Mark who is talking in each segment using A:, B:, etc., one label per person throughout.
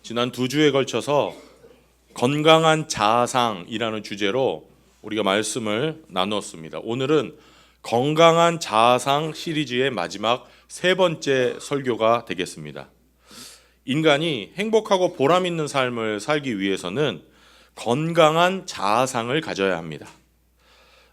A: 지난 2주에 걸쳐서 건강한 자아상이라는 주제로 우리가 말씀을 나누었습니다. 오늘은 건강한 자아상 시리즈의 마지막 3번째 설교가 되겠습니다. 인간이 행복하고 보람 있는 삶을 살기 위해서는 건강한 자아상을 가져야 합니다.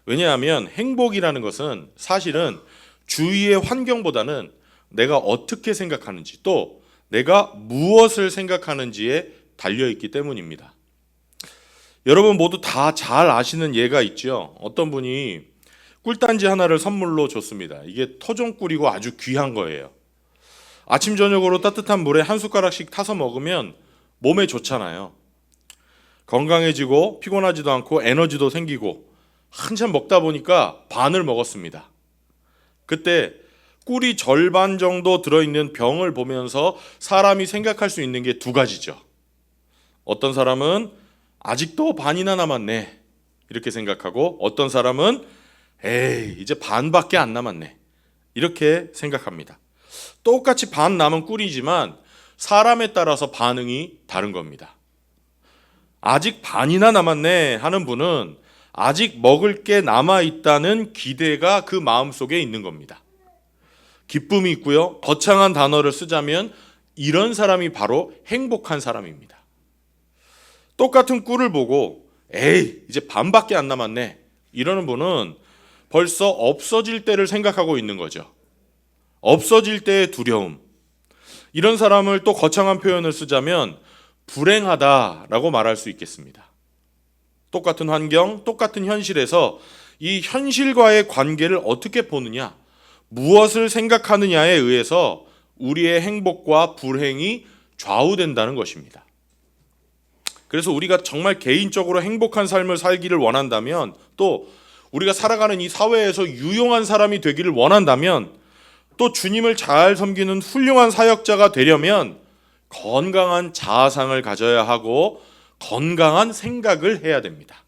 A: 왜냐하면 행복이라는 것은 사실은 주위의 환경보다는 내가 어떻게 생각하는지 또 내가 무엇을 생각하는지에 달려있기 때문입니다. 여러분 모두 다 잘 아시는 예가 있죠. 어떤 분이 꿀단지 하나를 선물로 줬습니다. 이게 토종꿀이고 아주 귀한 거예요. 아침 저녁으로 따뜻한 물에 한 숟가락씩 타서 먹으면 몸에 좋잖아요. 건강해지고 피곤하지도 않고 에너지도 생기고 한참 먹다 보니까 반을 먹었습니다. 그때 꿀이 절반 정도 들어있는 병을 보면서 사람이 생각할 수 있는 게 2가지죠. 어떤 사람은 아직도 반이나 남았네 이렇게 생각하고, 어떤 사람은 에이 이제 반밖에 안 남았네 이렇게 생각합니다. 똑같이 반 남은 꿀이지만 사람에 따라서 반응이 다른 겁니다. 아직 반이나 남았네 하는 분은 아직 먹을 게 남아있다는 기대가 그 마음속에 있는 겁니다. 기쁨이 있고요. 거창한 단어를 쓰자면 이런 사람이 바로 행복한 사람입니다. 똑같은 꿀을 보고 에이 이제 반밖에 안 남았네 이러는 분은 벌써 없어질 때를 생각하고 있는 거죠. 없어질 때의 두려움. 이런 사람을 또 거창한 표현을 쓰자면 불행하다라고 말할 수 있겠습니다. 똑같은 환경, 똑같은 현실에서 이 현실과의 관계를 어떻게 보느냐, 무엇을 생각하느냐에 의해서 우리의 행복과 불행이 좌우된다는 것입니다. 그래서 우리가 정말 개인적으로 행복한 삶을 살기를 원한다면, 또 우리가 살아가는 이 사회에서 유용한 사람이 되기를 원한다면, 또 주님을 잘 섬기는 훌륭한 사역자가 되려면 건강한 자아상을 가져야 하고 건강한 생각을 해야 됩니다.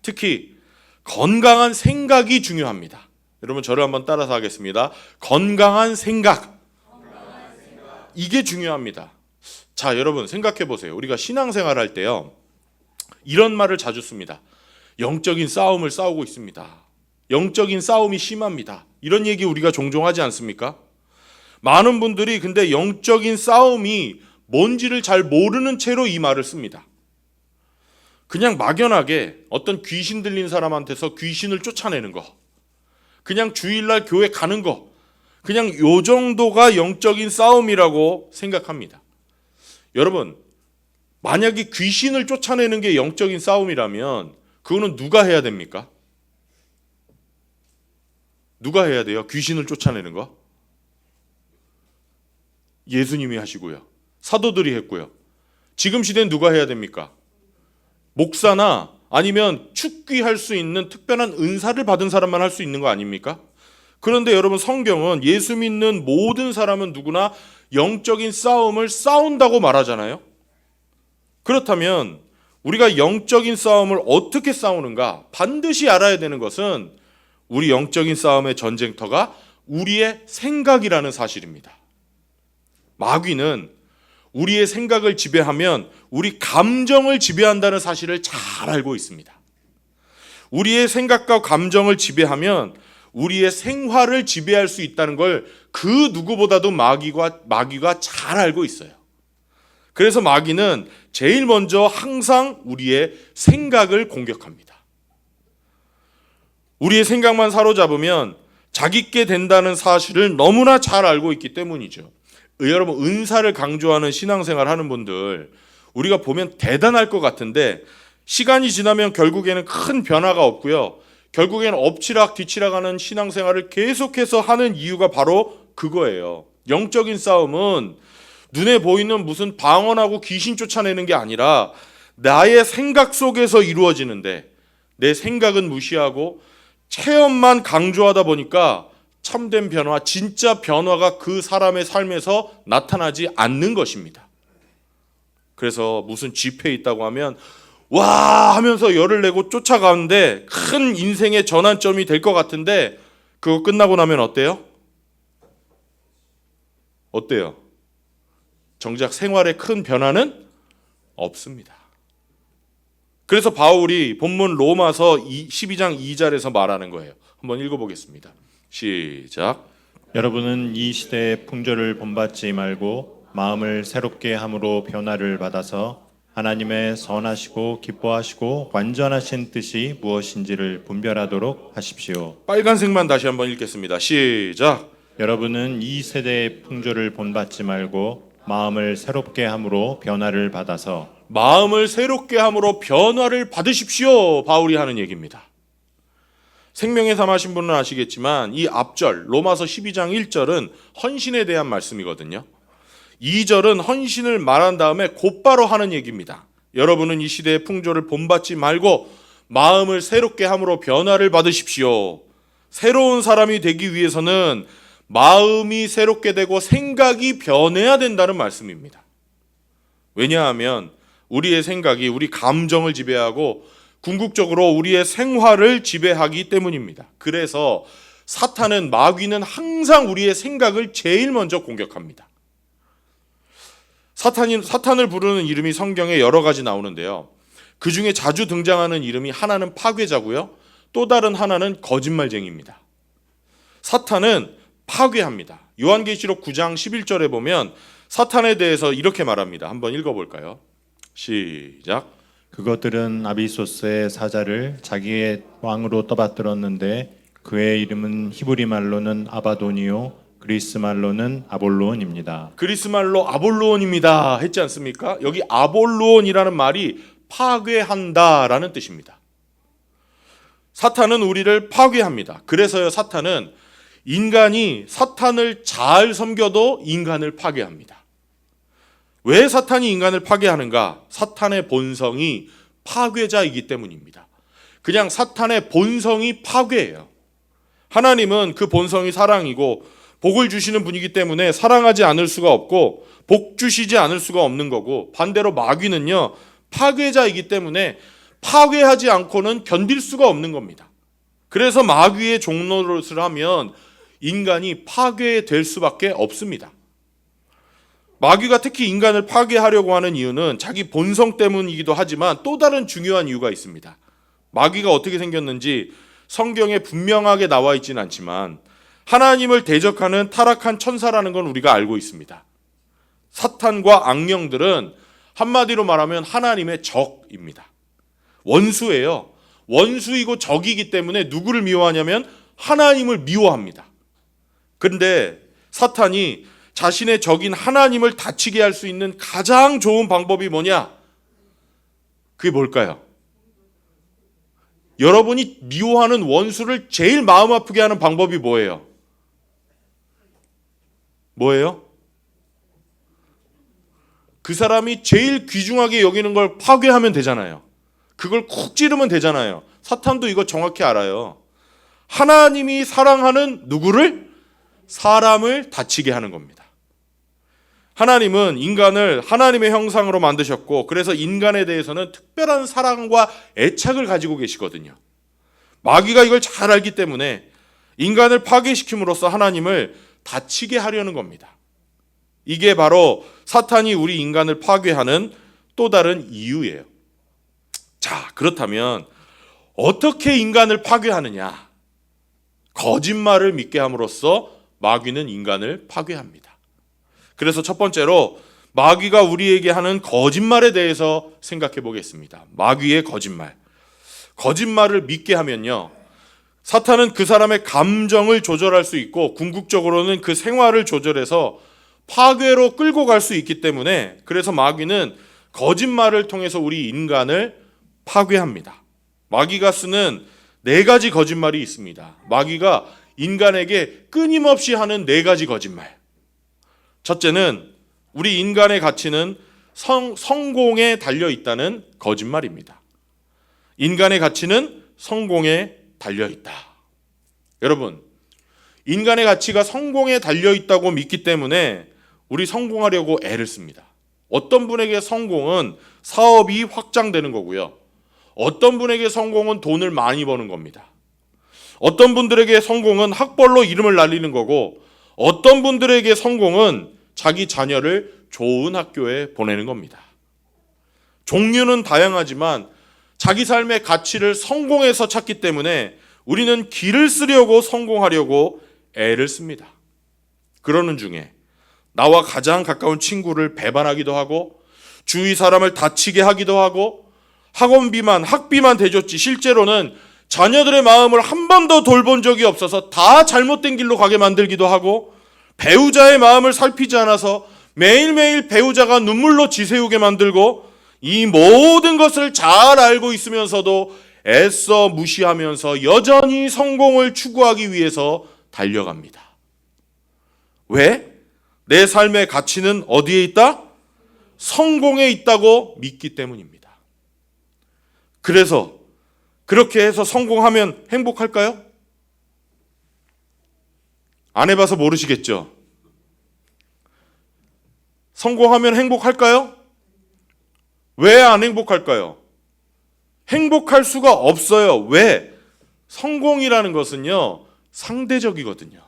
A: 특히 건강한 생각이 중요합니다. 여러분 저를 한번 따라서 하겠습니다. 건강한 생각. 이게 중요합니다. 자, 여러분 생각해 보세요. 우리가 신앙생활 할 때요, 이런 말을 자주 씁니다. 영적인 싸움을 싸우고 있습니다. 영적인 싸움이 심합니다. 이런 얘기 우리가 종종 하지 않습니까? 많은 분들이 근데 영적인 싸움이 뭔지를 잘 모르는 채로 이 말을 씁니다. 그냥 막연하게 어떤 귀신 들린 사람한테서 귀신을 쫓아내는 거, 그냥 주일날 교회 가는 거, 그냥 요 정도가 영적인 싸움이라고 생각합니다. 여러분, 만약에 귀신을 쫓아내는 게 영적인 싸움이라면 그거는 누가 해야 됩니까? 누가 해야 돼요? 귀신을 쫓아내는 거? 예수님이 하시고요. 사도들이 했고요. 지금 시대는 누가 해야 됩니까? 목사나 아니면 축귀할 수 있는 특별한 은사를 받은 사람만 할 수 있는 거 아닙니까? 그런데 여러분 성경은 예수 믿는 모든 사람은 누구나 영적인 싸움을 싸운다고 말하잖아요. 그렇다면 우리가 영적인 싸움을 어떻게 싸우는가? 반드시 알아야 되는 것은 우리 영적인 싸움의 전쟁터가 우리의 생각이라는 사실입니다. 마귀는 우리의 생각을 지배하면 우리 감정을 지배한다는 사실을 잘 알고 있습니다. 우리의 생각과 감정을 지배하면 우리의 생활을 지배할 수 있다는 걸 그 누구보다도 마귀가 잘 알고 있어요. 그래서 마귀는 제일 먼저 항상 우리의 생각을 공격합니다. 우리의 생각만 사로잡으면 자기께 된다는 사실을 너무나 잘 알고 있기 때문이죠. 여러분 은사를 강조하는 신앙생활 하는 분들 우리가 보면 대단할 것 같은데 시간이 지나면 결국에는 큰 변화가 없고요. 결국에는 엎치락 뒤치락하는 신앙생활을 계속해서 하는 이유가 바로 그거예요. 영적인 싸움은 눈에 보이는 무슨 방언하고 귀신 쫓아내는 게 아니라 나의 생각 속에서 이루어지는데, 내 생각은 무시하고 체험만 강조하다 보니까 참된 변화, 진짜 변화가 그 사람의 삶에서 나타나지 않는 것입니다. 그래서 무슨 집회에 있다고 하면 와 하면서 열을 내고 쫓아가는데 큰 인생의 전환점이 될 것 같은데 그거 끝나고 나면 어때요? 어때요? 정작 생활에 큰 변화는 없습니다. 그래서 바울이 본문 로마서 12장 2절에서 말하는 거예요. 한번 읽어보겠습니다. 시작.
B: 여러분은 이 시대의 풍조를 본받지 말고 마음을 새롭게 함으로 변화를 받아서 하나님의 선하시고 기뻐하시고 완전하신 뜻이 무엇인지를 분별하도록 하십시오.
A: 빨간색만 다시 한번 읽겠습니다. 시작.
B: 여러분은 이 세대의 풍조를 본받지 말고 마음을 새롭게 함으로 변화를 받아서
A: 마음을 새롭게 함으로 변화를 받으십시오. 바울이 하는 얘기입니다. 생명의 삶 하신 분은 아시겠지만 이 앞절 로마서 12장 1절은 헌신에 대한 말씀이거든요. 2절은 헌신을 말한 다음에 곧바로 하는 얘기입니다. 여러분은 이 시대의 풍조를 본받지 말고 마음을 새롭게 함으로 변화를 받으십시오. 새로운 사람이 되기 위해서는 마음이 새롭게 되고 생각이 변해야 된다는 말씀입니다. 왜냐하면 우리의 생각이 우리 감정을 지배하고 궁극적으로 우리의 생활을 지배하기 때문입니다. 그래서 사탄은, 마귀는 항상 우리의 생각을 제일 먼저 공격합니다. 사탄을 부르는 이름이 성경에 여러 가지 나오는데요. 그 중에 자주 등장하는 이름이 하나는 파괴자고요. 또 다른 하나는 거짓말쟁이입니다. 사탄은 파괴합니다. 요한계시록 9장 11절에 보면 사탄에 대해서 이렇게 말합니다. 한번 읽어볼까요? 시작.
B: 그것들은 아비소스의 사자를 자기의 왕으로 떠받들었는데 그의 이름은 히브리 말로는 아바돈이요 그리스 말로는 아볼로온입니다.
A: 그리스 말로 아볼로온입니다 했지 않습니까? 여기 아볼로온이라는 말이 파괴한다라는 뜻입니다. 사탄은 우리를 파괴합니다. 그래서요, 사탄은 인간이 사탄을 잘 섬겨도 인간을 파괴합니다. 왜 사탄이 인간을 파괴하는가? 사탄의 본성이 파괴자이기 때문입니다. 그냥 사탄의 본성이 파괴예요. 하나님은 그 본성이 사랑이고 복을 주시는 분이기 때문에 사랑하지 않을 수가 없고 복 주시지 않을 수가 없는 거고, 반대로 마귀는요, 파괴자이기 때문에 파괴하지 않고는 견딜 수가 없는 겁니다. 그래서 마귀의 종노릇을 하면 인간이 파괴될 수밖에 없습니다. 마귀가 특히 인간을 파괴하려고 하는 이유는 자기 본성 때문이기도 하지만 또 다른 중요한 이유가 있습니다. 마귀가 어떻게 생겼는지 성경에 분명하게 나와 있지는 않지만 하나님을 대적하는 타락한 천사라는 건 우리가 알고 있습니다. 사탄과 악령들은 한마디로 말하면 하나님의 적입니다. 원수예요. 원수이고 적이기 때문에 누구를 미워하냐면 하나님을 미워합니다. 그런데 사탄이 자신의 적인 하나님을 다치게 할 수 있는 가장 좋은 방법이 뭐냐? 그게 뭘까요? 여러분이 미워하는 원수를 제일 마음 아프게 하는 방법이 뭐예요? 뭐예요? 그 사람이 제일 귀중하게 여기는 걸 파괴하면 되잖아요. 그걸 쿡 찌르면 되잖아요. 사탄도 이거 정확히 알아요. 하나님이 사랑하는 누구를? 사람을 다치게 하는 겁니다. 하나님은 인간을 하나님의 형상으로 만드셨고, 그래서 인간에 대해서는 특별한 사랑과 애착을 가지고 계시거든요. 마귀가 이걸 잘 알기 때문에 인간을 파괴시킴으로써 하나님을 다치게 하려는 겁니다. 이게 바로 사탄이 우리 인간을 파괴하는 또 다른 이유예요. 자, 그렇다면 어떻게 인간을 파괴하느냐? 거짓말을 믿게 함으로써 마귀는 인간을 파괴합니다. 그래서 첫 번째로 마귀가 우리에게 하는 거짓말에 대해서 생각해 보겠습니다. 마귀의 거짓말. 거짓말을 믿게 하면요, 사탄은 그 사람의 감정을 조절할 수 있고 궁극적으로는 그 생활을 조절해서 파괴로 끌고 갈 수 있기 때문에, 그래서 마귀는 거짓말을 통해서 우리 인간을 파괴합니다. 마귀가 쓰는 4가지 거짓말이 있습니다. 마귀가 인간에게 끊임없이 하는 4가지 거짓말. 첫째는 우리 인간의 가치는 성공에 달려 있다는 거짓말입니다. 인간의 가치는 성공에 달려 있다. 여러분, 인간의 가치가 성공에 달려 있다고 믿기 때문에 우리 성공하려고 애를 씁니다. 어떤 분에게 성공은 사업이 확장되는 거고요. 어떤 분에게 성공은 돈을 많이 버는 겁니다. 어떤 분들에게 성공은 학벌로 이름을 날리는 거고, 어떤 분들에게 성공은 자기 자녀를 좋은 학교에 보내는 겁니다. 종류는 다양하지만 자기 삶의 가치를 성공에서 찾기 때문에 우리는 길을 쓰려고 성공하려고 애를 씁니다. 그러는 중에 나와 가장 가까운 친구를 배반하기도 하고 주위 사람을 다치게 하기도 하고 학비만 대줬지 실제로는 자녀들의 마음을 한 번도 돌본 적이 없어서 다 잘못된 길로 가게 만들기도 하고 배우자의 마음을 살피지 않아서 매일매일 배우자가 눈물로 지새우게 만들고 이 모든 것을 잘 알고 있으면서도 애써 무시하면서 여전히 성공을 추구하기 위해서 달려갑니다. 왜? 내 삶의 가치는 어디에 있다? 성공에 있다고 믿기 때문입니다. 그래서 그렇게 해서 성공하면 행복할까요? 안 해봐서 모르시겠죠? 성공하면 행복할까요? 왜 안 행복할까요? 행복할 수가 없어요. 왜? 성공이라는 것은요, 상대적이거든요.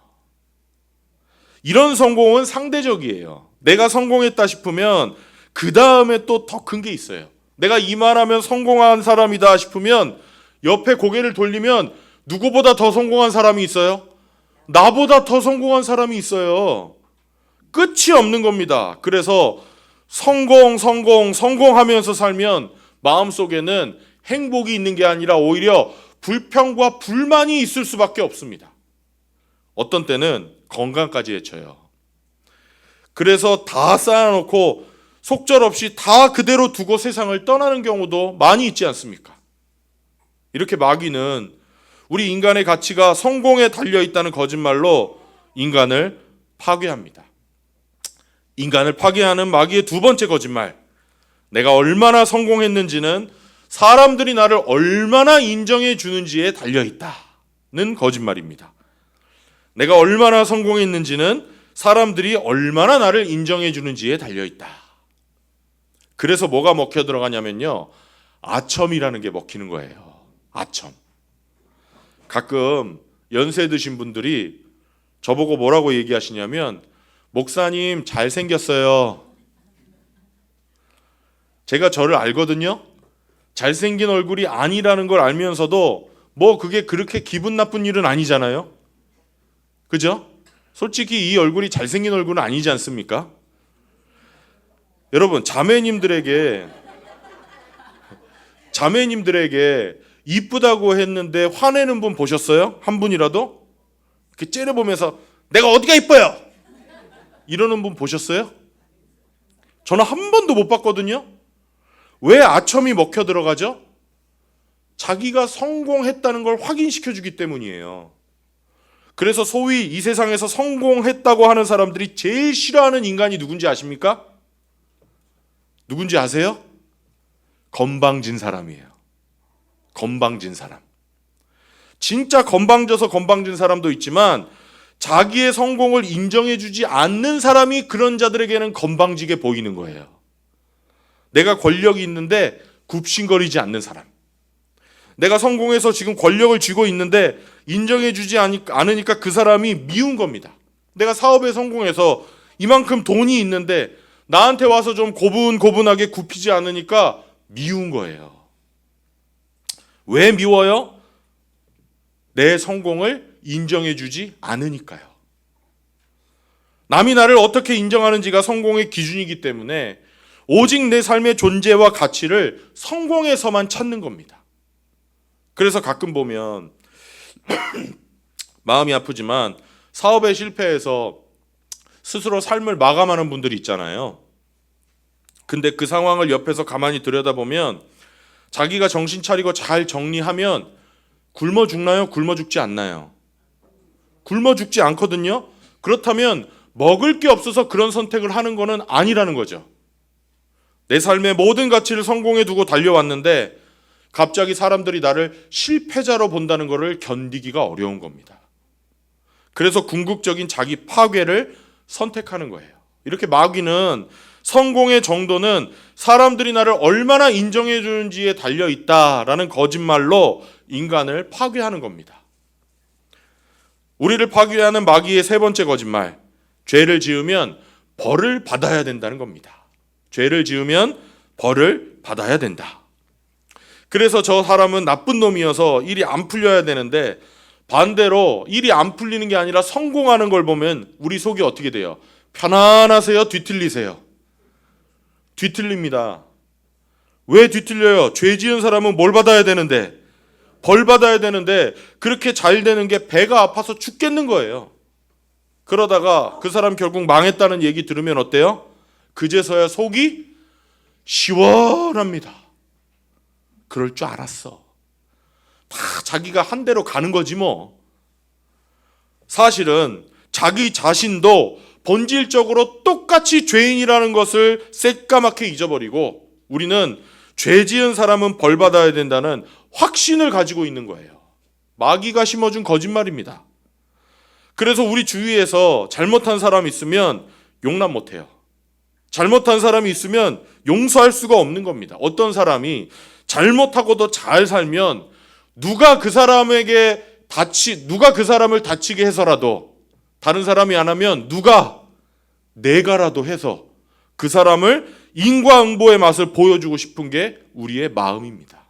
A: 이런 성공은 상대적이에요. 내가 성공했다 싶으면 그 다음에 또 더 큰 게 있어요. 내가 이만하면 성공한 사람이다 싶으면 옆에 고개를 돌리면 누구보다 더 성공한 사람이 있어요? 나보다 더 성공한 사람이 있어요. 끝이 없는 겁니다. 그래서 성공하면서 살면 마음속에는 행복이 있는 게 아니라 오히려 불평과 불만이 있을 수밖에 없습니다. 어떤 때는 건강까지 해쳐요. 그래서 다 쌓아놓고 속절없이 다 그대로 두고 세상을 떠나는 경우도 많이 있지 않습니까? 이렇게 마귀는 우리 인간의 가치가 성공에 달려있다는 거짓말로 인간을 파괴합니다. 인간을 파괴하는 마귀의 두 번째 거짓말, 내가 얼마나 성공했는지는 사람들이 나를 얼마나 인정해 주는지에 달려있다는 거짓말입니다. 내가 얼마나 성공했는지는 사람들이 얼마나 나를 인정해 주는지에 달려있다. 그래서 뭐가 먹혀 들어가냐면요, 아첨이라는 게 먹히는 거예요. 아첨. 가끔 연세 드신 분들이 저보고 뭐라고 얘기하시냐면, 목사님 잘생겼어요. 제가 저를 알거든요. 잘생긴 얼굴이 아니라는 걸 알면서도 뭐 그게 그렇게 기분 나쁜 일은 아니잖아요. 그죠? 솔직히 이 얼굴이 잘생긴 얼굴은 아니지 않습니까? 여러분, 자매님들에게 이쁘다고 했는데 화내는 분 보셨어요? 한 분이라도? 이렇게 째려보면서 내가 어디가 이뻐요? 이러는 분 보셨어요? 저는 한 번도 못 봤거든요. 왜 아첨이 먹혀 들어가죠? 자기가 성공했다는 걸 확인시켜 주기 때문이에요. 그래서 소위 이 세상에서 성공했다고 하는 사람들이 제일 싫어하는 인간이 누군지 아십니까? 누군지 아세요? 건방진 사람이에요. 건방진 사람. 진짜 건방져서 건방진 사람도 있지만 자기의 성공을 인정해 주지 않는 사람이 그런 자들에게는 건방지게 보이는 거예요. 내가 권력이 있는데 굽신거리지 않는 사람. 내가 성공해서 지금 권력을 쥐고 있는데 인정해 주지 않으니까 그 사람이 미운 겁니다. 내가 사업에 성공해서 이만큼 돈이 있는데 나한테 와서 좀 고분고분하게 굽히지 않으니까 미운 거예요. 왜 미워요? 내 성공을 인정해 주지 않으니까요. 남이 나를 어떻게 인정하는지가 성공의 기준이기 때문에 오직 내 삶의 존재와 가치를 성공에서만 찾는 겁니다. 그래서 가끔 보면 마음이 아프지만 사업에 실패해서 스스로 삶을 마감하는 분들이 있잖아요. 근데 그 상황을 옆에서 가만히 들여다보면 자기가 정신 차리고 잘 정리하면 굶어 죽나요? 굶어 죽지 않나요? 굶어 죽지 않거든요. 그렇다면 먹을 게 없어서 그런 선택을 하는 거는 아니라는 거죠. 내 삶의 모든 가치를 성공에 두고 달려왔는데 갑자기 사람들이 나를 실패자로 본다는 것을 견디기가 어려운 겁니다. 그래서 궁극적인 자기 파괴를 선택하는 거예요. 이렇게 마귀는 성공의 정도는 사람들이 나를 얼마나 인정해 주는지에 달려 있다라는 거짓말로 인간을 파괴하는 겁니다. 우리를 파괴하는 마귀의 세 번째 거짓말, 죄를 지으면 벌을 받아야 된다는 겁니다. 죄를 지으면 벌을 받아야 된다. 그래서 저 사람은 나쁜 놈이어서 일이 안 풀려야 되는데 반대로 일이 안 풀리는 게 아니라 성공하는 걸 보면 우리 속이 어떻게 돼요? 편안하세요? 뒤틀리세요? 뒤틀립니다. 왜 뒤틀려요? 죄 지은 사람은 뭘 받아야 되는데? 벌 받아야 되는데 그렇게 잘 되는 게 배가 아파서 죽겠는 거예요. 그러다가 그 사람 결국 망했다는 얘기 들으면 어때요? 그제서야 속이 시원합니다. 그럴 줄 알았어. 다 자기가 한 대로 가는 거지 뭐. 사실은 자기 자신도 본질적으로 똑같이 죄인이라는 것을 새까맣게 잊어버리고 우리는 죄 지은 사람은 벌 받아야 된다는 확신을 가지고 있는 거예요. 마귀가 심어준 거짓말입니다. 그래서 우리 주위에서 잘못한 사람이 있으면 용납 못해요. 잘못한 사람이 있으면 용서할 수가 없는 겁니다. 어떤 사람이 잘못하고도 잘 살면 누가 그 사람을 다치게 해서라도 다른 사람이 안 하면 내가라도 해서 그 사람을 인과응보의 맛을 보여주고 싶은 게 우리의 마음입니다.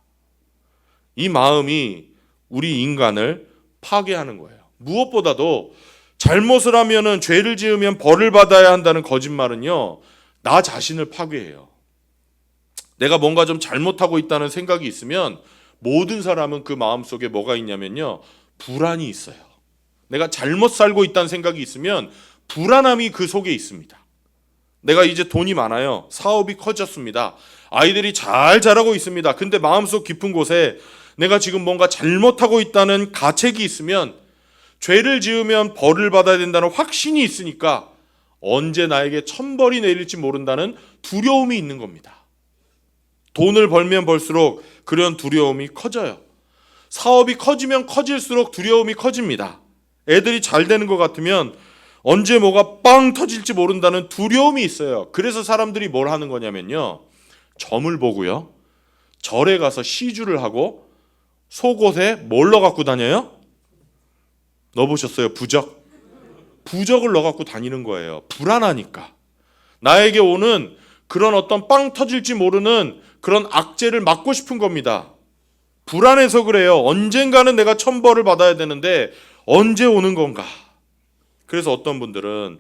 A: 이 마음이 우리 인간을 파괴하는 거예요. 무엇보다도 잘못을 하면은 죄를 지으면 벌을 받아야 한다는 거짓말은요, 나 자신을 파괴해요. 내가 뭔가 좀 잘못하고 있다는 생각이 있으면 모든 사람은 그 마음속에 뭐가 있냐면요, 불안이 있어요. 내가 잘못 살고 있다는 생각이 있으면 불안함이 그 속에 있습니다. 내가 이제 돈이 많아요. 사업이 커졌습니다. 아이들이 잘 자라고 있습니다. 근데 마음속 깊은 곳에 내가 지금 뭔가 잘못하고 있다는 가책이 있으면 죄를 지으면 벌을 받아야 된다는 확신이 있으니까 언제 나에게 천벌이 내릴지 모른다는 두려움이 있는 겁니다. 돈을 벌면 벌수록 그런 두려움이 커져요. 사업이 커지면 커질수록 두려움이 커집니다. 애들이 잘 되는 것 같으면 언제 뭐가 빵 터질지 모른다는 두려움이 있어요. 그래서 사람들이 뭘 하는 거냐면요, 점을 보고요, 절에 가서 시주를 하고 속옷에 뭘 넣어 갖고 다녀요? 넣어보셨어요? 부적을 넣어 갖고 다니는 거예요. 불안하니까. 나에게 오는 그런 어떤 빵 터질지 모르는 그런 악재를 막고 싶은 겁니다. 불안해서 그래요. 언젠가는 내가 천벌을 받아야 되는데 언제 오는 건가? 그래서 어떤 분들은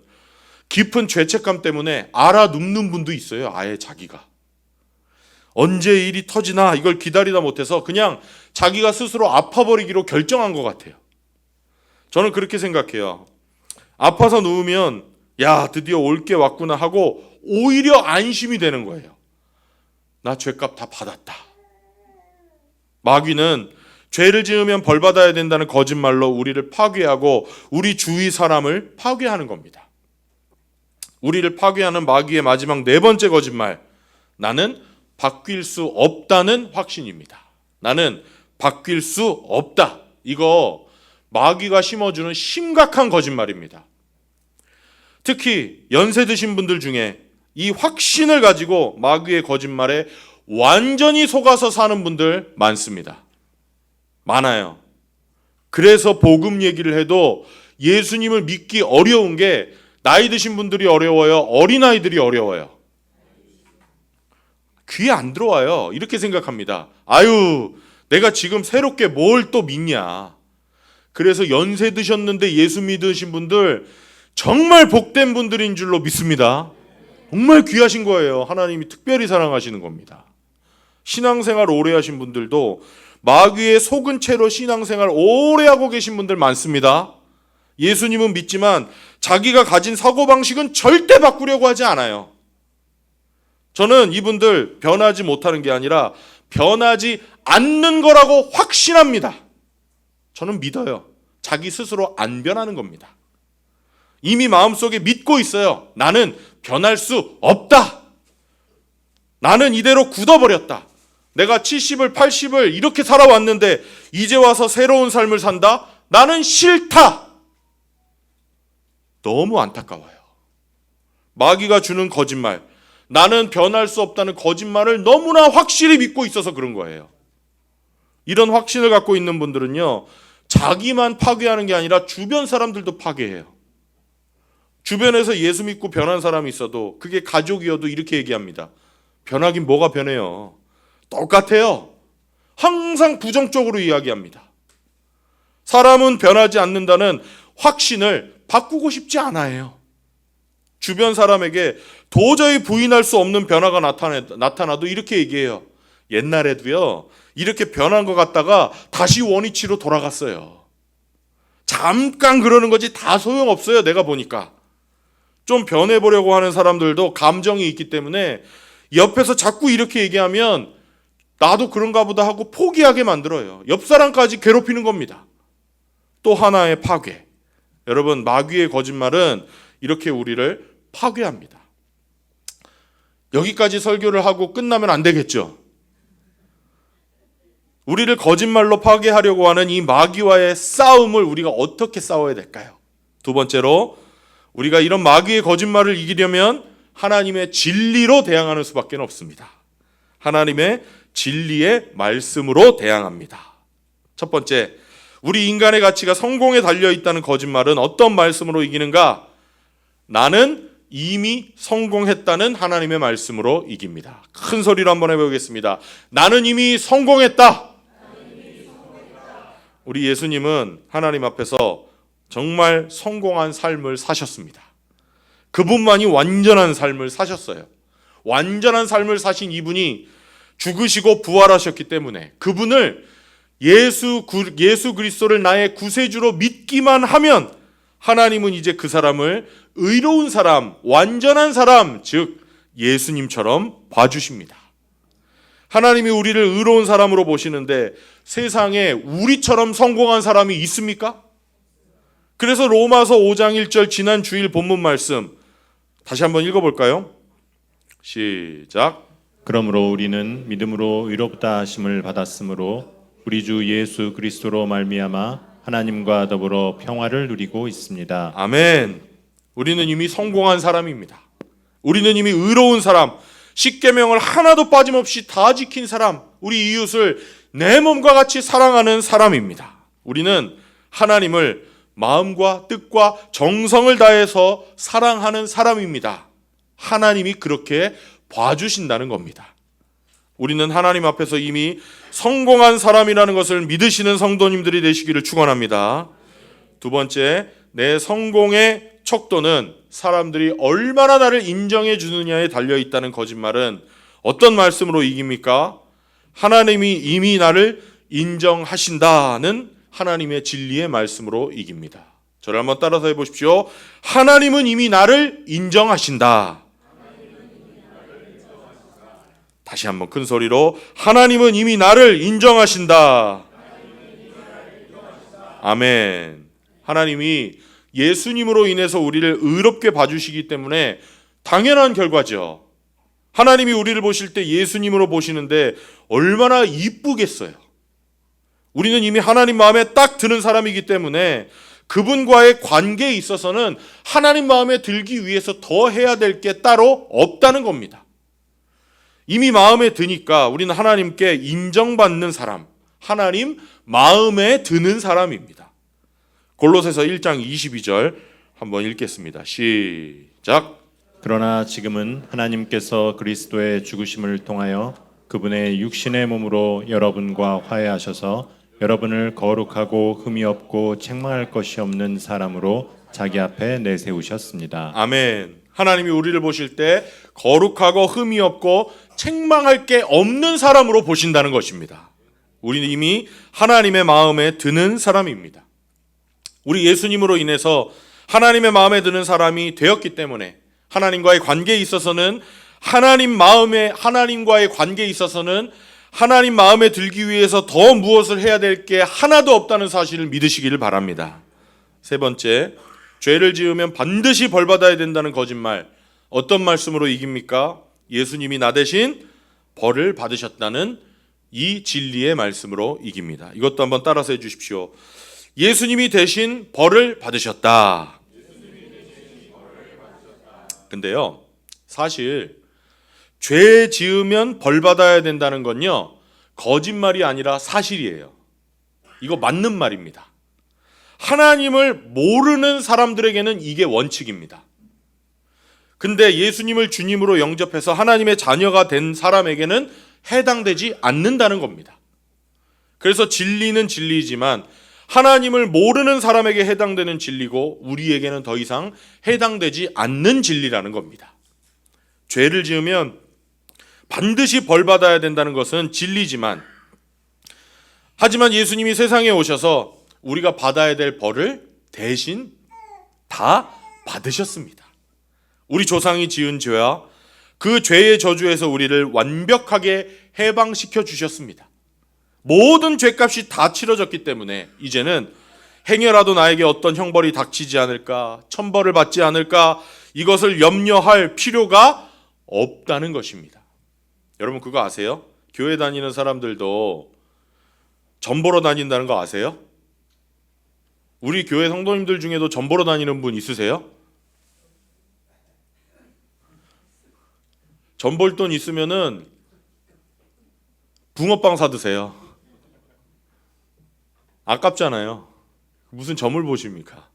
A: 깊은 죄책감 때문에 알아눕는 분도 있어요. 아예 자기가 언제 일이 터지나 이걸 기다리다 못해서 그냥 자기가 스스로 아파버리기로 결정한 것 같아요. 저는 그렇게 생각해요. 아파서 누우면 야, 드디어 올 게 왔구나 하고 오히려 안심이 되는 거예요. 나 죄값 다 받았다. 마귀는 죄를 지으면 벌 받아야 된다는 거짓말로 우리를 파괴하고 우리 주위 사람을 파괴하는 겁니다. 우리를 파괴하는 마귀의 마지막 네 번째 거짓말, 나는 바뀔 수 없다는 확신입니다. 나는 바뀔 수 없다. 이거 마귀가 심어주는 심각한 거짓말입니다. 특히 연세 드신 분들 중에 이 확신을 가지고 마귀의 거짓말에 완전히 속아서 사는 분들 많습니다. 많아요. 그래서 복음 얘기를 해도 예수님을 믿기 어려운 게 나이 드신 분들이 어려워요? 어린아이들이 어려워요? 귀에 안 들어와요. 이렇게 생각합니다. 아유, 내가 지금 새롭게 뭘 또 믿냐. 그래서 연세 드셨는데 예수 믿으신 분들 정말 복된 분들인 줄로 믿습니다. 정말 귀하신 거예요. 하나님이 특별히 사랑하시는 겁니다. 신앙생활 오래 하신 분들도 마귀의 속은 채로 신앙생활 오래 하고 계신 분들 많습니다. 예수님은 믿지만 자기가 가진 사고방식은 절대 바꾸려고 하지 않아요. 저는 이분들 변하지 못하는 게 아니라 변하지 않는 거라고 확신합니다. 저는 믿어요. 자기 스스로 안 변하는 겁니다. 이미 마음속에 믿고 있어요. 나는 변할 수 없다. 나는 이대로 굳어버렸다. 내가 70을 80을 이렇게 살아왔는데 이제 와서 새로운 삶을 산다? 나는 싫다. 너무 안타까워요. 마귀가 주는 거짓말, 나는 변할 수 없다는 거짓말을 너무나 확실히 믿고 있어서 그런 거예요. 이런 확신을 갖고 있는 분들은요, 자기만 파괴하는 게 아니라 주변 사람들도 파괴해요. 주변에서 예수 믿고 변한 사람이 있어도 그게 가족이어도 이렇게 얘기합니다. 변하긴 뭐가 변해요. 똑같아요. 항상 부정적으로 이야기합니다. 사람은 변하지 않는다는 확신을 바꾸고 싶지 않아요. 주변 사람에게 도저히 부인할 수 없는 변화가 나타나도 이렇게 얘기해요. 옛날에도요, 이렇게 변한 것 같다가 다시 원위치로 돌아갔어요. 잠깐 그러는 거지 다 소용없어요. 내가 보니까. 좀 변해보려고 하는 사람들도 감정이 있기 때문에 옆에서 자꾸 이렇게 얘기하면 나도 그런가 보다 하고 포기하게 만들어요. 옆 사람까지 괴롭히는 겁니다. 또 하나의 파괴. 여러분, 마귀의 거짓말은 이렇게 우리를 파괴합니다. 여기까지 설교를 하고 끝나면 안 되겠죠? 우리를 거짓말로 파괴하려고 하는 이 마귀와의 싸움을 우리가 어떻게 싸워야 될까요? 두 번째로, 우리가 이런 마귀의 거짓말을 이기려면 하나님의 진리로 대항하는 수밖에 없습니다. 하나님의 진리의 말씀으로 대항합니다. 첫 번째, 우리 인간의 가치가 성공에 달려있다는 거짓말은 어떤 말씀으로 이기는가? 나는 이미 성공했다는 하나님의 말씀으로 이깁니다. 큰 소리로 한번 해보겠습니다. 나는 이미 성공했다. 우리 예수님은 하나님 앞에서 정말 성공한 삶을 사셨습니다. 그분만이 완전한 삶을 사셨어요. 완전한 삶을 사신 이분이 죽으시고 부활하셨기 때문에 그분을 예수 그리스도를 나의 구세주로 믿기만 하면 하나님은 이제 그 사람을 의로운 사람, 완전한 사람, 즉 예수님처럼 봐주십니다. 하나님이 우리를 의로운 사람으로 보시는데 세상에 우리처럼 성공한 사람이 있습니까? 그래서 로마서 5장 1절 지난 주일 본문 말씀 다시 한번 읽어볼까요? 시작.
B: 그러므로 우리는 믿음으로 의롭다 하심을 받았으므로 우리 주 예수 그리스도로 말미암아 하나님과 더불어 평화를 누리고 있습니다.
A: 아멘. 우리는 이미 성공한 사람입니다. 우리는 이미 의로운 사람, 십계명을 하나도 빠짐없이 다 지킨 사람, 우리 이웃을 내 몸과 같이 사랑하는 사람입니다. 우리는 하나님을 마음과 뜻과 정성을 다해서 사랑하는 사람입니다. 하나님이 그렇게 봐주신다는 겁니다. 우리는 하나님 앞에서 이미 성공한 사람이라는 것을 믿으시는 성도님들이 되시기를 축원합니다. 두 번째, 내 성공의 척도는 사람들이 얼마나 나를 인정해 주느냐에 달려 있다는 거짓말은 어떤 말씀으로 이깁니까? 하나님이 이미 나를 인정하신다는 하나님의 진리의 말씀으로 이깁니다. 저를 한번 따라서 해보십시오. 하나님은 이미 나를 인정하신다. 다시 한번 큰 소리로 하나님은 이미 나를 인정하신다. 아멘. 하나님이 예수님으로 인해서 우리를 의롭게 봐주시기 때문에 당연한 결과죠. 하나님이 우리를 보실 때 예수님으로 보시는데 얼마나 이쁘겠어요. 우리는 이미 하나님 마음에 딱 드는 사람이기 때문에 그분과의 관계에 있어서는 하나님 마음에 들기 위해서 더 해야 될 게 따로 없다는 겁니다. 이미 마음에 드니까 우리는 하나님께 인정받는 사람, 하나님 마음에 드는 사람입니다. 골로새서 1장 22절 한번 읽겠습니다. 시작.
B: 그러나 지금은 하나님께서 그리스도의 죽으심을 통하여 그분의 육신의 몸으로 여러분과 화해하셔서 여러분을 거룩하고 흠이 없고 책망할 것이 없는 사람으로 자기 앞에 내세우셨습니다.
A: 아멘. 하나님이 우리를 보실 때 거룩하고 흠이 없고 책망할 게 없는 사람으로 보신다는 것입니다. 우리는 이미 하나님의 마음에 드는 사람입니다. 우리 예수님으로 인해서 하나님의 마음에 드는 사람이 되었기 때문에 하나님과의 관계에 있어서는 하나님과의 관계에 있어서는 하나님 마음에 들기 위해서 더 무엇을 해야 될 게 하나도 없다는 사실을 믿으시기를 바랍니다. 세 번째, 죄를 지으면 반드시 벌받아야 된다는 거짓말. 어떤 말씀으로 이깁니까? 예수님이 나 대신 벌을 받으셨다는 이 진리의 말씀으로 이깁니다. 이것도 한번 따라서 해주십시오. 예수님이 대신 벌을 받으셨다. 근데요, 사실 죄 지으면 벌 받아야 된다는 건요, 거짓말이 아니라 사실이에요. 이거 맞는 말입니다. 하나님을 모르는 사람들에게는 이게 원칙입니다. 근데 예수님을 주님으로 영접해서 하나님의 자녀가 된 사람에게는 해당되지 않는다는 겁니다. 그래서 진리는 진리지만 하나님을 모르는 사람에게 해당되는 진리고 우리에게는 더 이상 해당되지 않는 진리라는 겁니다. 죄를 지으면 반드시 벌받아야 된다는 것은 진리지만, 하지만 예수님이 세상에 오셔서 우리가 받아야 될 벌을 대신 다 받으셨습니다. 우리 조상이 지은 죄와 그 죄의 저주에서 우리를 완벽하게 해방시켜 주셨습니다. 모든 죄값이 다 치러졌기 때문에 이제는 행여라도 나에게 어떤 형벌이 닥치지 않을까, 천벌을 받지 않을까, 이것을 염려할 필요가 없다는 것입니다. 여러분 그거 아세요? 교회 다니는 사람들도 점 보러 다닌다는 거 아세요? 우리 교회 성도님들 중에도 점 보러 다니는 분 있으세요? 점 볼 돈 있으면은 붕어빵 사 드세요. 아깝잖아요. 무슨 점을 보십니까?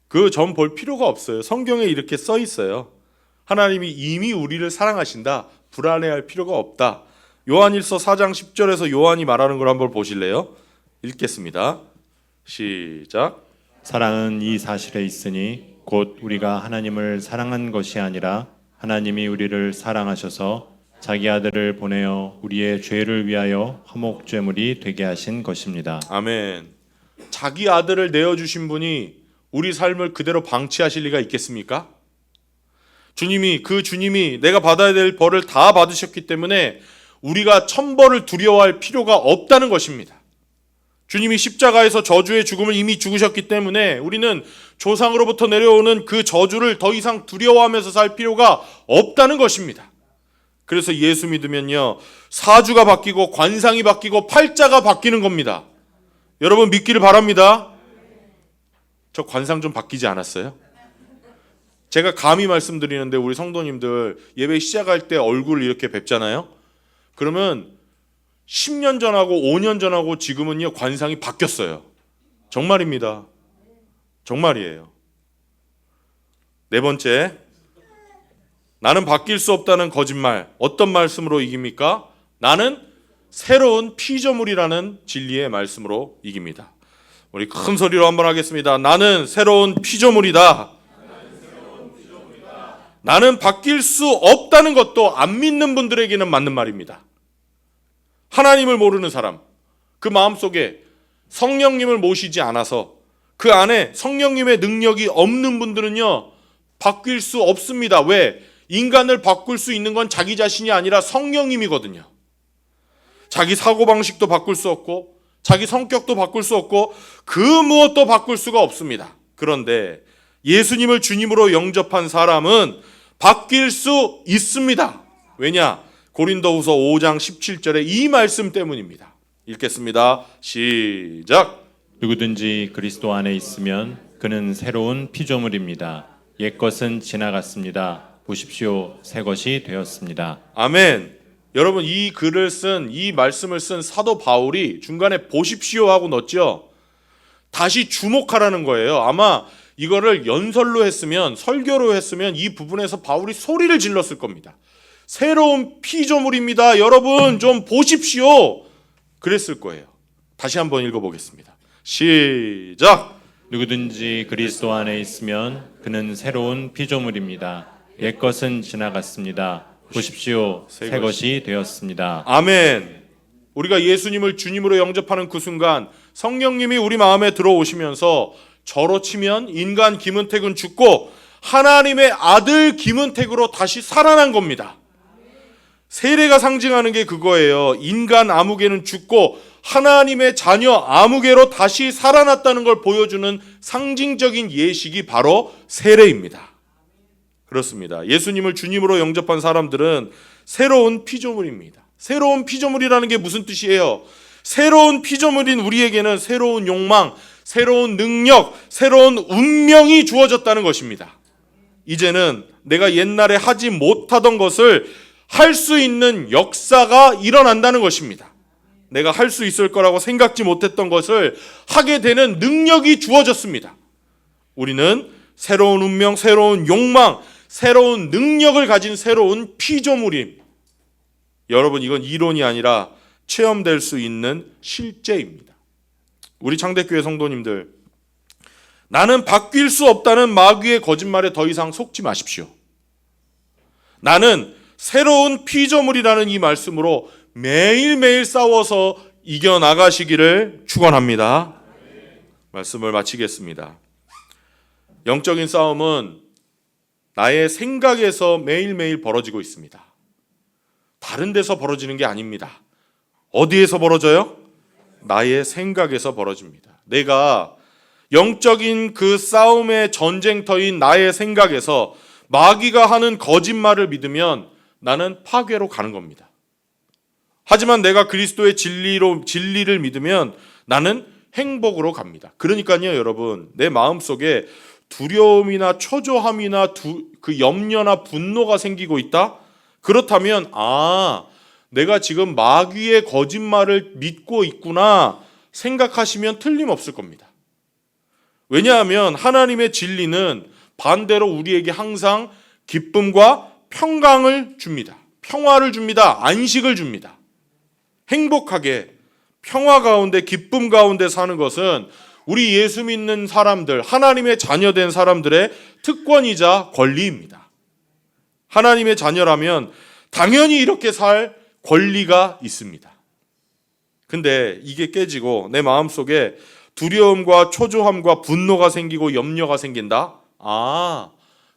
A: 그 점 볼 필요가 없어요. 성경에 이렇게 써 있어요. 하나님이 이미 우리를 사랑하신다. 불안해할 필요가 없다. 요한일서 4장 10절에서 요한이 말하는 걸 한번 보실래요? 읽겠습니다. 시작.
B: 사랑은 이 사실에 있으니 곧 우리가 하나님을 사랑한 것이 아니라 하나님이 우리를 사랑하셔서 자기 아들을 보내어 우리의 죄를 위하여 화목제물이 되게 하신 것입니다.
A: 아멘. 자기 아들을 내어주신 분이 우리 삶을 그대로 방치하실 리가 있겠습니까? 주님이 내가 받아야 될 벌을 다 받으셨기 때문에 우리가 천벌을 두려워할 필요가 없다는 것입니다. 주님이 십자가에서 저주의 죽음을 이미 죽으셨기 때문에 우리는 조상으로부터 내려오는 그 저주를 더 이상 두려워하면서 살 필요가 없다는 것입니다. 그래서 예수 믿으면요, 사주가 바뀌고 관상이 바뀌고 팔자가 바뀌는 겁니다. 여러분 믿기를 바랍니다. 저 관상 좀 바뀌지 않았어요? 제가 감히 말씀드리는데 우리 성도님들 예배 시작할 때 얼굴 이렇게 뵙잖아요. 그러면 10년 전하고 5년 전하고 지금은요 관상이 바뀌었어요. 정말입니다. 정말이에요. 네 번째, 나는 바뀔 수 없다는 거짓말. 어떤 말씀으로 이깁니까? 나는 새로운 피조물이라는 진리의 말씀으로 이깁니다. 우리 큰 소리로 한번 하겠습니다. 나는 새로운 피조물이다. 나는 바뀔 수 없다는 것도 안 믿는 분들에게는 맞는 말입니다. 하나님을 모르는 사람, 그 마음속에 성령님을 모시지 않아서 그 안에 성령님의 능력이 없는 분들은요 바뀔 수 없습니다. 왜? 인간을 바꿀 수 있는 건 자기 자신이 아니라 성령님이거든요. 자기 사고방식도 바꿀 수 없고 자기 성격도 바꿀 수 없고 그 무엇도 바꿀 수가 없습니다. 그런데 예수님을 주님으로 영접한 사람은 바뀔 수 있습니다. 왜냐? 고린도후서 5장 17절에 이 말씀 때문입니다. 읽겠습니다. 시작.
B: 누구든지 그리스도 안에 있으면 그는 새로운 피조물입니다. 옛것은 지나갔습니다. 보십시오, 새 것이 되었습니다.
A: 아멘. 여러분 이 글을 쓴, 이 말씀을 쓴 사도 바울이 중간에 보십시오 하고 넣었죠. 다시 주목하라는 거예요. 아마 이거를 연설로 했으면, 설교로 했으면 이 부분에서 바울이 소리를 질렀을 겁니다. 새로운 피조물입니다. 여러분 좀 보십시오. 그랬을 거예요. 다시 한번 읽어보겠습니다. 시작.
B: 누구든지 그리스도 안에 있으면 그는 새로운 피조물입니다. 옛것은 지나갔습니다. 보십시오, 새 것이 되었습니다.
A: 아멘. 우리가 예수님을 주님으로 영접하는 그 순간 성령님이 우리 마음에 들어오시면서 저로 치면 인간 김은택은 죽고 하나님의 아들 김은택으로 다시 살아난 겁니다. 세례가 상징하는 게 그거예요. 인간 아무개는 죽고 하나님의 자녀 아무개로 다시 살아났다는 걸 보여주는 상징적인 예식이 바로 세례입니다. 그렇습니다. 예수님을 주님으로 영접한 사람들은 새로운 피조물입니다. 새로운 피조물이라는 게 무슨 뜻이에요? 새로운 피조물인 우리에게는 새로운 욕망, 새로운 능력, 새로운 운명이 주어졌다는 것입니다. 이제는 내가 옛날에 하지 못하던 것을 할 수 있는 역사가 일어난다는 것입니다. 내가 할 수 있을 거라고 생각지 못했던 것을 하게 되는 능력이 주어졌습니다. 우리는 새로운 운명, 새로운 욕망, 새로운 능력을 가진 새로운 피조물임. 여러분, 이건 이론이 아니라 체험될 수 있는 실제입니다. 우리 창대교회 성도님들, 나는 바뀔 수 없다는 마귀의 거짓말에 더 이상 속지 마십시오. 나는 새로운 피조물이라는 이 말씀으로 매일매일 싸워서 이겨나가시기를 축원합니다. 말씀을 마치겠습니다. 영적인 싸움은 나의 생각에서 매일매일 벌어지고 있습니다. 다른 데서 벌어지는 게 아닙니다. 어디에서 벌어져요? 나의 생각에서 벌어집니다. 내가 영적인 그 싸움의 전쟁터인 나의 생각에서 마귀가 하는 거짓말을 믿으면 나는 파괴로 가는 겁니다. 하지만 내가 그리스도의 진리를 믿으면 나는 행복으로 갑니다. 그러니까요, 여러분, 내 마음속에 두려움이나 초조함이나 그 염려나 분노가 생기고 있다? 그렇다면 내가 지금 마귀의 거짓말을 믿고 있구나 생각하시면 틀림없을 겁니다. 왜냐하면 하나님의 진리는 반대로 우리에게 항상 기쁨과 평강을 줍니다. 평화를 줍니다. 안식을 줍니다. 행복하게 평화 가운데 기쁨 가운데 사는 것은 우리 예수 믿는 사람들, 하나님의 자녀된 사람들의 특권이자 권리입니다. 하나님의 자녀라면 당연히 이렇게 살 권리가 있습니다. 근데 이게 깨지고 내 마음속에 두려움과 초조함과 분노가 생기고 염려가 생긴다?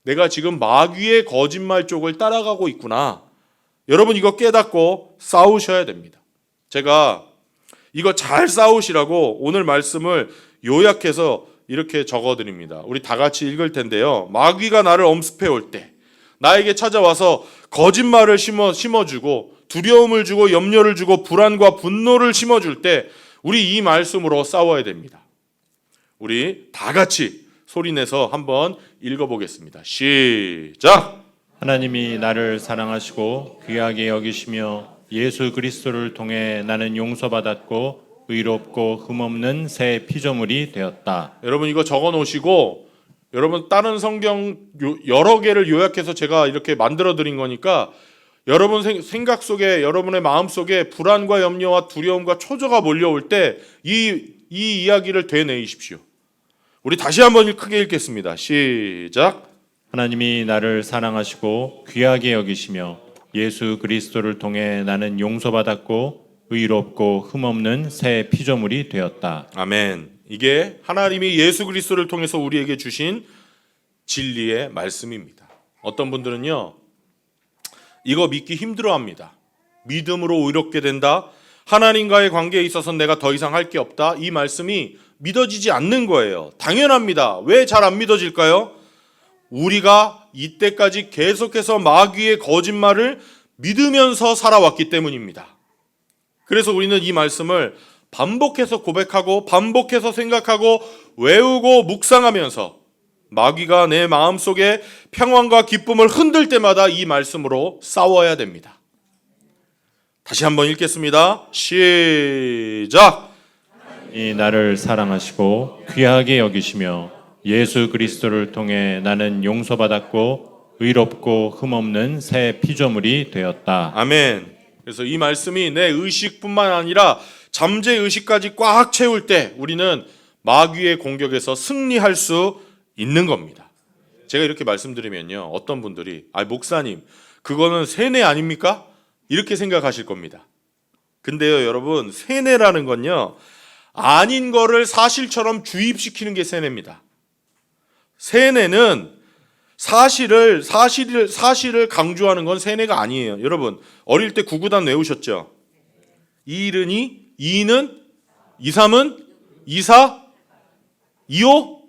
A: 내가 지금 마귀의 거짓말 쪽을 따라가고 있구나. 여러분, 이거 깨닫고 싸우셔야 됩니다. 제가 이거 잘 싸우시라고 오늘 말씀을 요약해서 이렇게 적어드립니다. 우리 다 같이 읽을 텐데요. 마귀가 나를 엄습해 올 때, 나에게 찾아와서 거짓말을 심어주고 두려움을 주고 염려를 주고 불안과 분노를 심어줄 때 우리 이 말씀으로 싸워야 됩니다. 우리 다 같이 소리내서 한번 읽어보겠습니다. 시작!
B: 하나님이 나를 사랑하시고 귀하게 여기시며 예수 그리스도를 통해 나는 용서받았고 의롭고 흠없는 새 피조물이 되었다.
A: 여러분, 이거 적어 놓으시고 여러분 다른 성경 여러 개를 요약해서 제가 이렇게 만들어 드린 거니까 여러분 생각 속에, 여러분의 마음 속에 불안과 염려와 두려움과 초조가 몰려올 때 이 이야기를 되뇌이십시오. 우리 다시 한번 크게 읽겠습니다. 시작.
B: 하나님이 나를 사랑하시고 귀하게 여기시며 예수 그리스도를 통해 나는 용서받았고 의롭고 흠없는 새 피조물이 되었다.
A: 아멘. 이게 하나님이 예수 그리스도를 통해서 우리에게 주신 진리의 말씀입니다. 어떤 분들은요, 이거 믿기 힘들어합니다. 믿음으로 의롭게 된다. 하나님과의 관계에 있어서 내가 더 이상 할 게 없다. 이 말씀이 믿어지지 않는 거예요. 당연합니다. 왜 잘 안 믿어질까요? 우리가 이때까지 계속해서 마귀의 거짓말을 믿으면서 살아왔기 때문입니다. 그래서 우리는 이 말씀을 반복해서 고백하고 반복해서 생각하고 외우고 묵상하면서 마귀가 내 마음속에 평안과 기쁨을 흔들 때마다 이 말씀으로 싸워야 됩니다. 다시 한번 읽겠습니다. 시작.
B: 이 나를 사랑하시고 귀하게 여기시며 예수 그리스도를 통해 나는 용서받았고 의롭고 흠없는 새 피조물이 되었다.
A: 아멘. 그래서 이 말씀이 내 의식뿐만 아니라 잠재 의식까지 꽉 채울 때 우리는 마귀의 공격에서 승리할 수 있는 겁니다. 제가 이렇게 말씀드리면요, 어떤 분들이 목사님 그거는 세뇌 아닙니까? 이렇게 생각하실 겁니다. 근데요, 여러분, 세뇌라는 건요, 아닌 거를 사실처럼 주입시키는 게 세뇌입니다. 세뇌는 사실을 강조하는 건 세뇌가 아니에요. 여러분, 어릴 때 구구단 외우셨죠? 2 1은 2, 2는 2, 3은 2, 4, 2, 5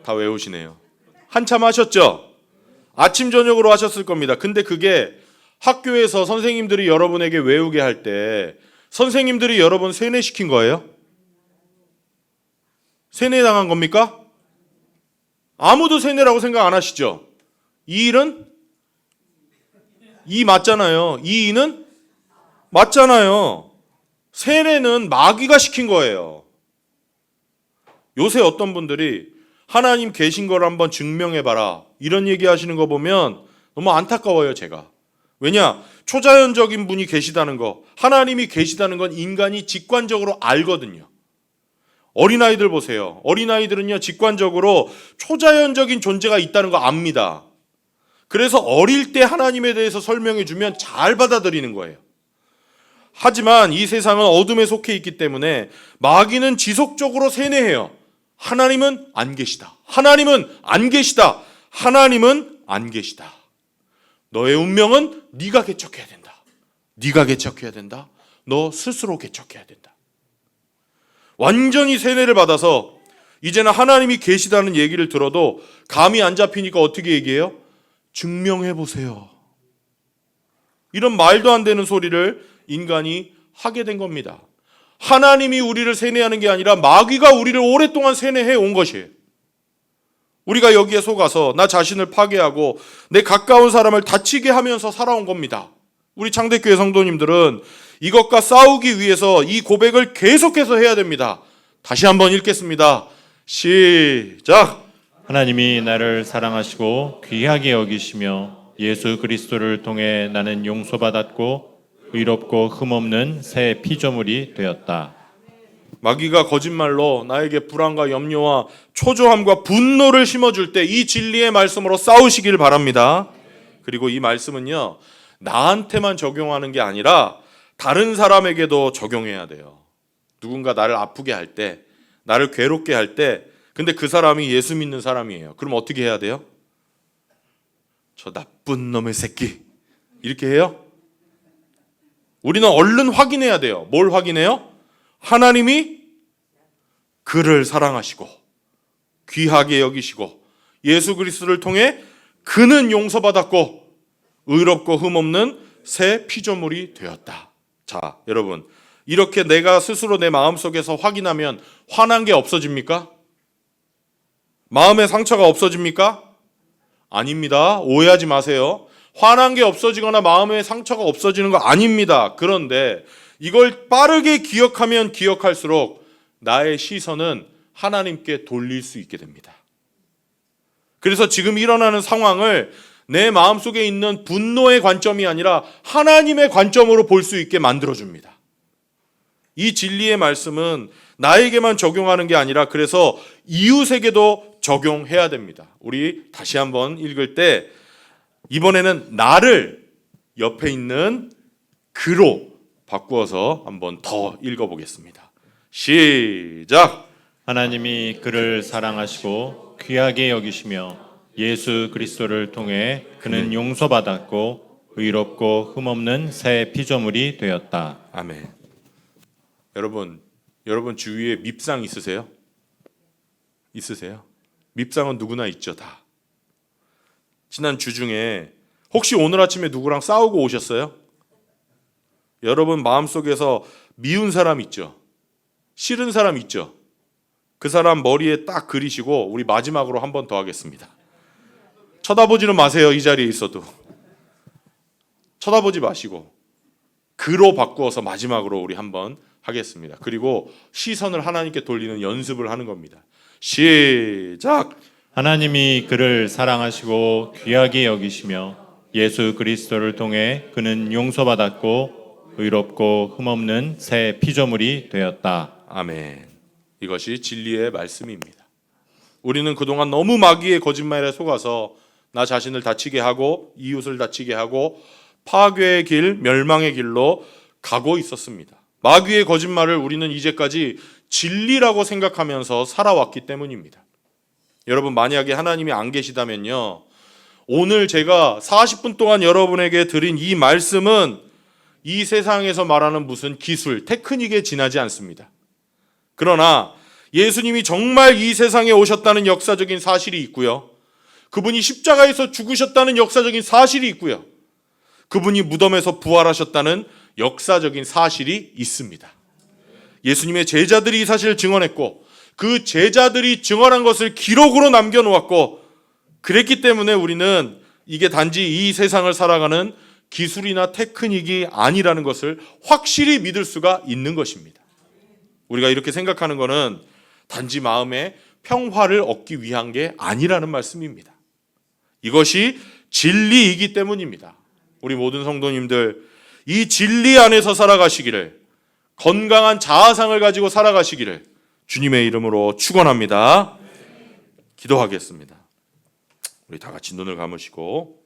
A: 다 외우시네요. 한참 하셨죠? 아침 저녁으로 하셨을 겁니다. 근데 그게 학교에서 선생님들이 여러분에게 외우게 할 때 선생님들이 여러분 세뇌시킨 거예요? 세뇌당한 겁니까? 아무도 세뇌라고 생각 안 하시죠? 2, 1은 2 맞잖아요. 2, 2는 맞잖아요. 세뇌는 마귀가 시킨 거예요. 요새 어떤 분들이 하나님 계신 걸 한번 증명해봐라. 이런 얘기 하시는 거 보면 너무 안타까워요, 제가. 왜냐? 초자연적인 분이 계시다는 거, 하나님이 계시다는 건 인간이 직관적으로 알거든요. 어린아이들 보세요. 어린아이들은요, 직관적으로 초자연적인 존재가 있다는 거 압니다. 그래서 어릴 때 하나님에 대해서 설명해 주면 잘 받아들이는 거예요. 하지만 이 세상은 어둠에 속해 있기 때문에 마귀는 지속적으로 세뇌해요. 하나님은 안 계시다. 하나님은 안 계시다. 하나님은 안 계시다. 너의 운명은 네가 개척해야 된다. 네가 개척해야 된다. 너 스스로 개척해야 된다. 완전히 세뇌를 받아서 이제는 하나님이 계시다는 얘기를 들어도 감이 안 잡히니까 어떻게 얘기해요? 증명해 보세요. 이런 말도 안 되는 소리를 인간이 하게 된 겁니다. 하나님이 우리를 세뇌하는 게 아니라 마귀가 우리를 오랫동안 세뇌해 온 것이에요. 우리가 여기에 속아서 나 자신을 파괴하고 내 가까운 사람을 다치게 하면서 살아온 겁니다. 우리 창대교회 성도님들은 이것과 싸우기 위해서 이 고백을 계속해서 해야 됩니다. 다시 한번 읽겠습니다. 시작.
B: 하나님이 나를 사랑하시고 귀하게 여기시며 예수 그리스도를 통해 나는 용서받았고 의롭고 흠없는 새 피조물이 되었다.
A: 마귀가 거짓말로 나에게 불안과 염려와 초조함과 분노를 심어줄 때 이 진리의 말씀으로 싸우시길 바랍니다. 그리고 이 말씀은요, 나한테만 적용하는 게 아니라 다른 사람에게도 적용해야 돼요. 누군가 나를 아프게 할 때, 나를 괴롭게 할 때, 근데 그 사람이 예수 믿는 사람이에요. 그럼 어떻게 해야 돼요? 저 나쁜 놈의 새끼, 이렇게 해요? 우리는 얼른 확인해야 돼요. 뭘 확인해요? 하나님이 그를 사랑하시고 귀하게 여기시고 예수 그리스도를 통해 그는 용서받았고 의롭고 흠없는 새 피조물이 되었다. 자, 여러분, 이렇게 내가 스스로 내 마음속에서 확인하면 화난 게 없어집니까? 마음의 상처가 없어집니까? 아닙니다. 오해하지 마세요. 화난 게 없어지거나 마음의 상처가 없어지는 거 아닙니다. 그런데 이걸 빠르게 기억하면 기억할수록 나의 시선은 하나님께 돌릴 수 있게 됩니다. 그래서 지금 일어나는 상황을 내 마음속에 있는 분노의 관점이 아니라 하나님의 관점으로 볼 수 있게 만들어줍니다. 이 진리의 말씀은 나에게만 적용하는 게 아니라 그래서 이웃에게도 적용해야 됩니다. 우리 다시 한번 읽을 때 이번에는 나를 옆에 있는 그로 바꾸어서 한번 더 읽어보겠습니다. 시작.
B: 하나님이 그를 사랑하시고 귀하게 여기시며 예수 그리스도를 통해 그는 용서받았고 의롭고 흠없는 새 피조물이 되었다.
A: 아멘. 여러분 주위에 밉상 있으세요? 있으세요? 밉상은 누구나 있죠, 다. 지난 주 중에 혹시 오늘 아침에 누구랑 싸우고 오셨어요? 여러분 마음속에서 미운 사람 있죠? 싫은 사람 있죠? 그 사람 머리에 딱 그리시고 우리 마지막으로 한 번 더 하겠습니다. 쳐다보지는 마세요. 이 자리에 있어도. 쳐다보지 마시고 그로 바꾸어서 마지막으로 우리 한번 하겠습니다. 그리고 시선을 하나님께 돌리는 연습을 하는 겁니다. 시작.
B: 하나님이 그를 사랑하시고 귀하게 여기시며 예수 그리스도를 통해 그는 용서받았고 의롭고 흠없는 새 피조물이 되었다.
A: 아멘. 이것이 진리의 말씀입니다. 우리는 그동안 너무 마귀의 거짓말에 속아서 나 자신을 다치게 하고 이웃을 다치게 하고 파괴의 길, 멸망의 길로 가고 있었습니다. 마귀의 거짓말을 우리는 이제까지 진리라고 생각하면서 살아왔기 때문입니다. 여러분, 만약에 하나님이 안 계시다면요, 오늘 제가 40분 동안 여러분에게 드린 이 말씀은 이 세상에서 말하는 무슨 기술, 테크닉에 지나지 않습니다. 그러나 예수님이 정말 이 세상에 오셨다는 역사적인 사실이 있고요, 그분이 십자가에서 죽으셨다는 역사적인 사실이 있고요, 그분이 무덤에서 부활하셨다는 역사적인 사실이 있습니다. 예수님의 제자들이 이 사실을 증언했고 그 제자들이 증언한 것을 기록으로 남겨놓았고, 그랬기 때문에 우리는 이게 단지 이 세상을 살아가는 기술이나 테크닉이 아니라는 것을 확실히 믿을 수가 있는 것입니다. 우리가 이렇게 생각하는 것은 단지 마음에 평화를 얻기 위한 게 아니라는 말씀입니다. 이것이 진리이기 때문입니다. 우리 모든 성도님들 이 진리 안에서 살아가시기를, 건강한 자아상을 가지고 살아가시기를 주님의 이름으로 축원합니다. 기도하겠습니다. 우리 다 같이 눈을 감으시고